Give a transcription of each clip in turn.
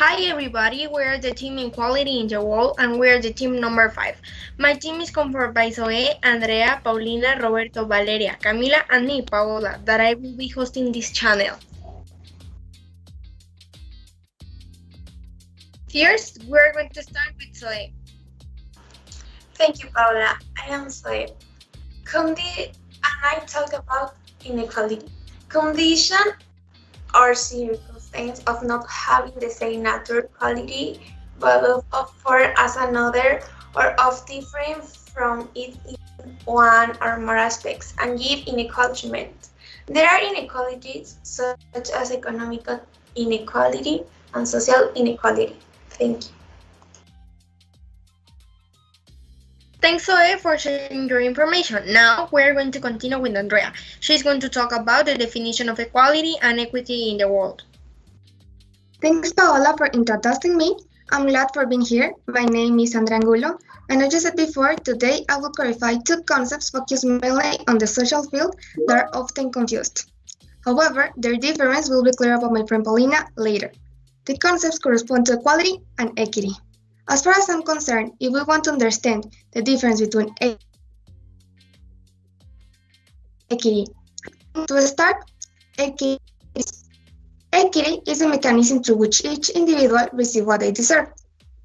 Hi everybody, we are the team Equality in the World and we are the team number 5. My team is composed by Zoe, Andrea, Paulina, Roberto, Valeria, Camila and me, Paola, that I will be hosting this channel. First, we are going to start with Zoe. Thank you, Paula. I am Zoe. And I talk about inequality. Condition or circumstance of not having the same natural quality, but of for as another, or of different from it in one or more aspects, and give inequal treatment. There are inequalities such as economic inequality and social inequality. Thank you. Thanks Zoe for sharing your information. Now we are going to continue with Andrea. She's going to talk about the definition of equality and equity in the world. Thanks, Paola, for introducing me. I'm glad for being here. My name is Andrea Angulo, and as I said before, today I will clarify two concepts focused mainly on the social field that are often confused. However, their difference will be clear about my friend Paulina later. The concepts correspond to equality and equity. As far as I'm concerned, if we want to understand the difference between equity, to start, equity is a mechanism through which each individual receives what they deserve.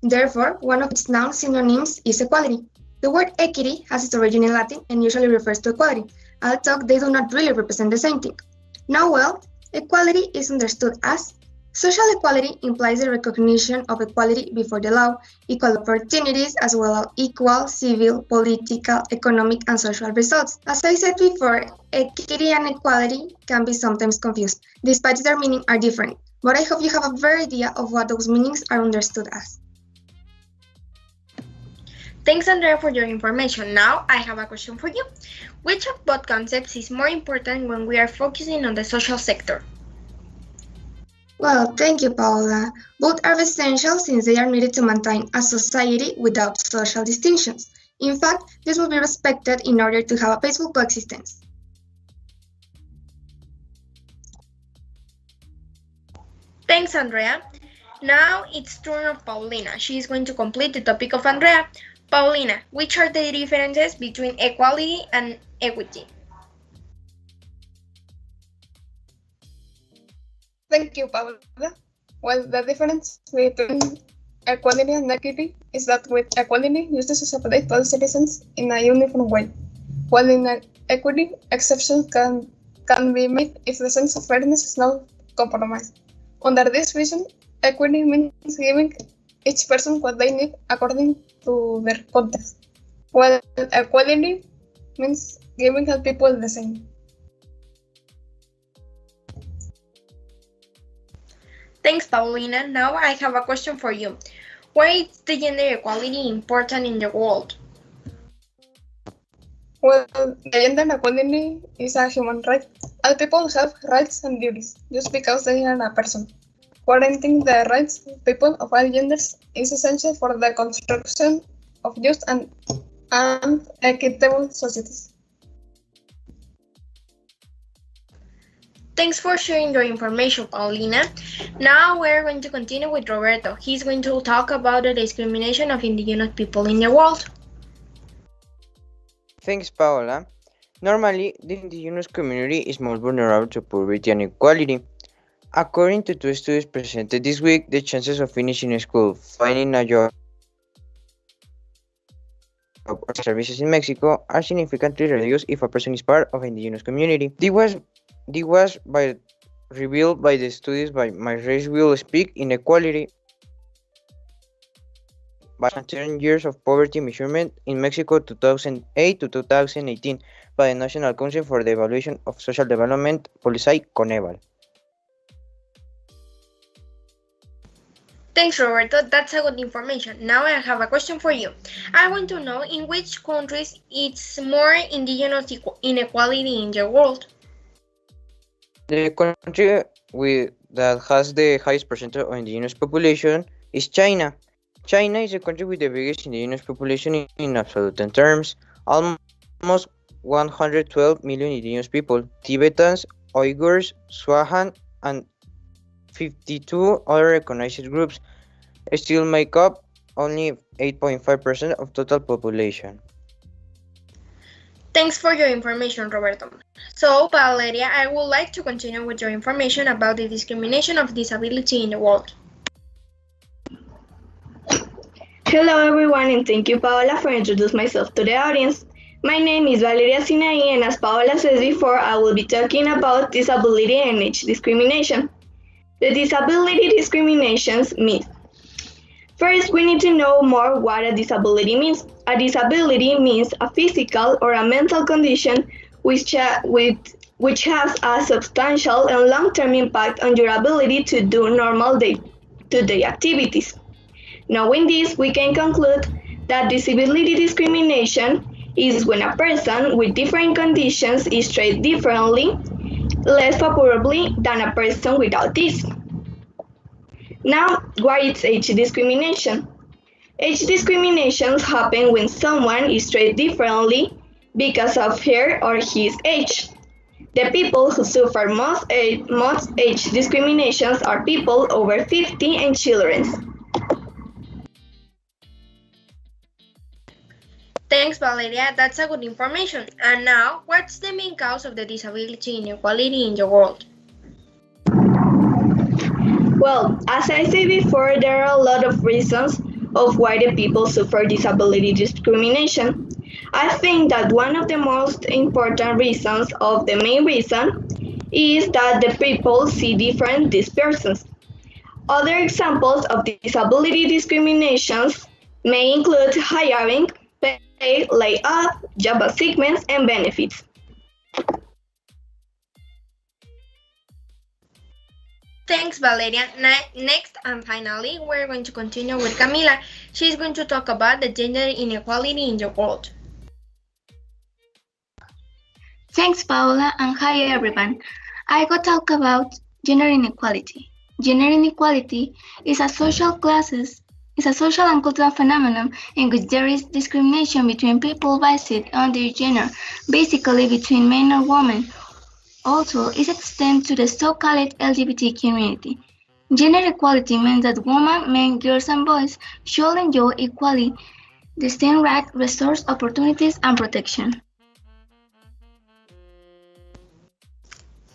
Therefore, one of its noun synonyms is equality. The word equity has its origin in Latin and usually refers to equality, although they do not really represent the same thing. Now, equality is understood as social equality implies the recognition of equality before the law, equal opportunities, as well as equal civil, political, economic, and social results. As I said before, equity and equality can be sometimes confused, despite their meaning are different, but I hope you have a better idea of what those meanings are understood as. Thanks Andrea for your information. Now I have a question for you. Which of both concepts is more important when we are focusing on the social sector? Well, thank you, Paola. Both are essential since they are needed to maintain a society without social distinctions. In fact, this will be respected in order to have a peaceful coexistence. Thanks, Andrea. Now it's turn of Paulina. She is going to complete the topic of Andrea. Paulina, which are the differences between equality and equity? Thank you, Paula. Well, the difference between equality and equity is that with equality, justice is applied to all citizens in a uniform way, while in equity, exceptions can be made if the sense of fairness is not compromised. Under this vision, equity means giving each person what they need according to their context, while equality means giving all people the same. Thanks, Paulina. Now I have a question for you. Why is the gender equality important in the world? Well, the gender equality is a human right. All people have rights and duties just because they are a person. Guaranteeing the rights of people of all genders is essential for the construction of just and equitable societies. Thanks for sharing your information, Paulina. Now we're going to continue with Roberto. He's going to talk about the discrimination of indigenous people in the world. Thanks, Paola. Normally, the indigenous community is more vulnerable to poverty and inequality. According to two studies presented this week, the chances of finishing school, finding a job, or services in Mexico are significantly reduced if a person is part of an indigenous community. This was revealed by the studies by My Race Will Speak Inequality by 10 years of poverty measurement in Mexico 2008 to 2018 by the National Council for the Evaluation of Social Development Policy Coneval. Thanks, Roberto. That's a good information. Now I have a question for you. I want to know in which countries it's more indigenous inequality in the world. The country that has the highest percentage of indigenous population is China. China is the country with the biggest indigenous population in absolute terms, almost 112 million indigenous people. Tibetans, Uyghurs, Swahan, and 52 other recognized groups still make up only 8.5% of total population. Thanks for your information, Roberto. So, Valeria, I would like to continue with your information about the discrimination of disability in the world. Hello everyone, and thank you, Paola, for introducing myself to the audience. My name is Valeria Sinai, and as Paola said before, I will be talking about disability and age discrimination. The disability discriminations myth. First, we need to know more what a disability means. A disability means a physical or a mental condition which has a substantial and long-term impact on your ability to do normal day-to-day activities. Knowing this, we can conclude that disability discrimination is when a person with different conditions is treated differently, less favorably than a person without this. Now, what is age discrimination? Age discriminations happen when someone is treated differently because of her or his age. The people who suffer most age discriminations are people over 50 and children. Thanks, Valeria. That's a good information. And now, what's the main cause of the disability inequality in the world? Well, as I said before, there are a lot of reasons of why the people suffer disability discrimination. I think that one of the most important reasons, of the main reason, is that the people see different these persons. Other examples of disability discriminations may include hiring, pay, layoff, job assignments, and benefits. Thanks, Valeria. Next and finally, we're going to continue with Camila. She's going to talk about the gender inequality in the world. Thanks, Paola, and hi everyone. I will talk about gender inequality. Gender inequality is a social and cultural phenomenon in which there is discrimination between people based on their gender, basically between men and women. Also, it extends to the so-called LGBT community. Gender equality means that women, men, girls, and boys should enjoy equally the same rights, resources, opportunities, and protection.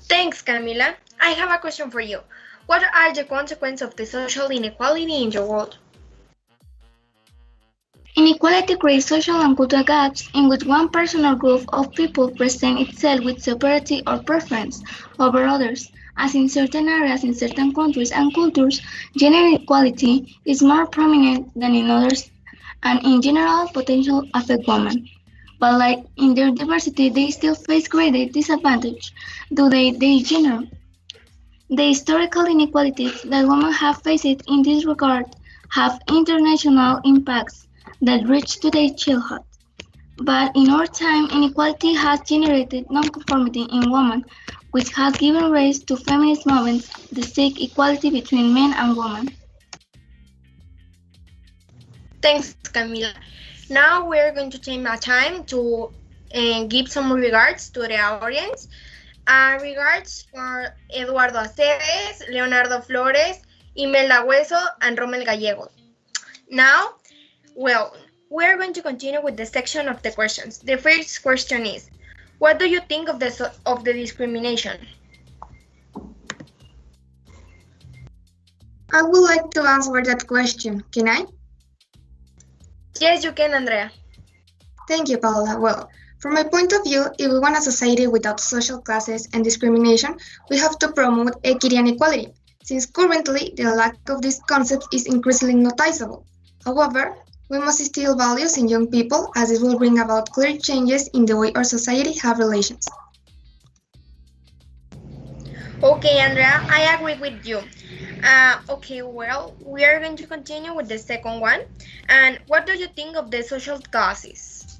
Thanks, Camila. I have a question for you. What are the consequences of the social inequality in the world? Inequality creates social and cultural gaps in which one person or group of people present itself with superiority or preference over others. As in certain areas, in certain countries and cultures, gender inequality is more prominent than in others, and in general, potential affect women. But like in their diversity, they still face greater disadvantage due to their gender. The historical inequalities that women have faced in this regard have international impacts that reach to their childhood. But in our time, inequality has generated nonconformity in women, which has given rise to feminist movements that seek equality between men and women. Thanks, Camila. Now we're going to take our time to give some regards to the audience. Regards for Eduardo Aceves, Leonardo Flores, Imelda Hueso, and Rommel Gallegos. Now, we're going to continue with the section of the questions. The first question is, what do you think of the discrimination? I would like to answer that question. Can I? Yes, you can, Andrea. Thank you, Paola. Well, from my point of view, if we want a society without social classes and discrimination, we have to promote equity and equality, since currently the lack of these concepts is increasingly noticeable. However, we must instill values in young people, as it will bring about clear changes in the way our society have relations. Okay, Andrea, I agree with you. We are going to continue with the second one. And what do you think of the social causes?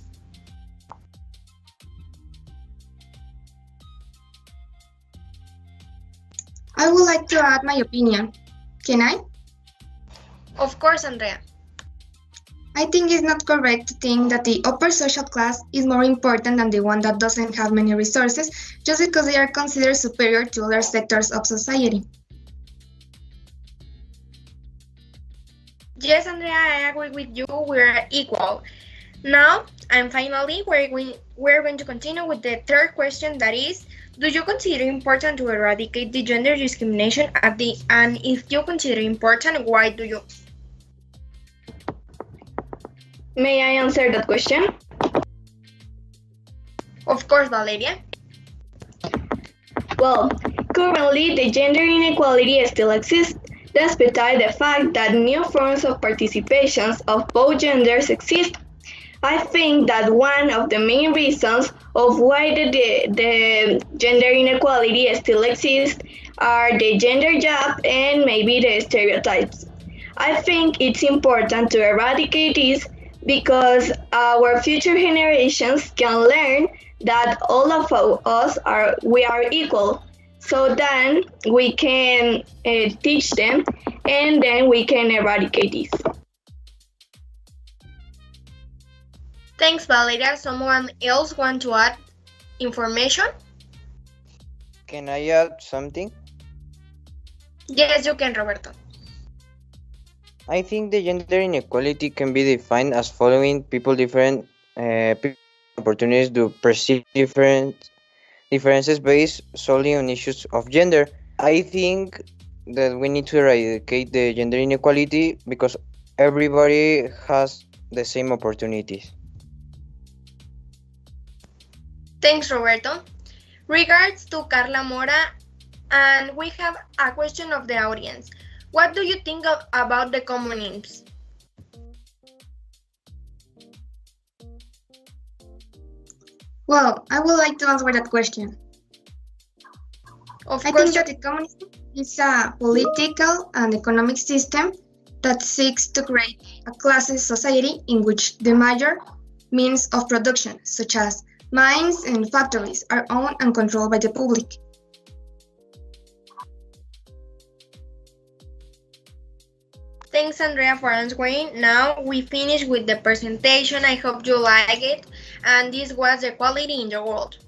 I would like to add my opinion. Can I? Of course, Andrea. I think it's not correct to think that the upper social class is more important than the one that doesn't have many resources just because they are considered superior to other sectors of society. Yes, Andrea, I agree with you. We're equal. Now, and finally, we're going to continue with the third question, that is, do you consider important to eradicate the gender discrimination and if you consider important, why do you? May I answer that question? Of course, Valeria. Well, currently the gender inequality still exists, despite the fact that new forms of participations of both genders exist. I think that one of the main reasons of why the gender inequality still exists are the gender gap and maybe the stereotypes. I think it's important to eradicate this because our future generations can learn that all of us are equal. So then we can teach them and then we can eradicate this. Thanks, Valeria. Someone else want to add information? Can I add something? Yes, you can, Roberto. I think the gender inequality can be defined as following people different opportunities to perceive differences based solely on issues of gender. I think that we need to eradicate the gender inequality because everybody has the same opportunities. Thanks, Roberto. Regards to Carla Mora, and we have a question of the audience. What do you think about the communism? Well, I would like to answer that question. Of I course, think that the communism is a political and economic system that seeks to create a classes society in which the major means of production, such as mines and factories, are owned and controlled by the public. thanks, Andrea, for answering. Now we finish with the presentation. I hope you like it. And this was Equality in the World.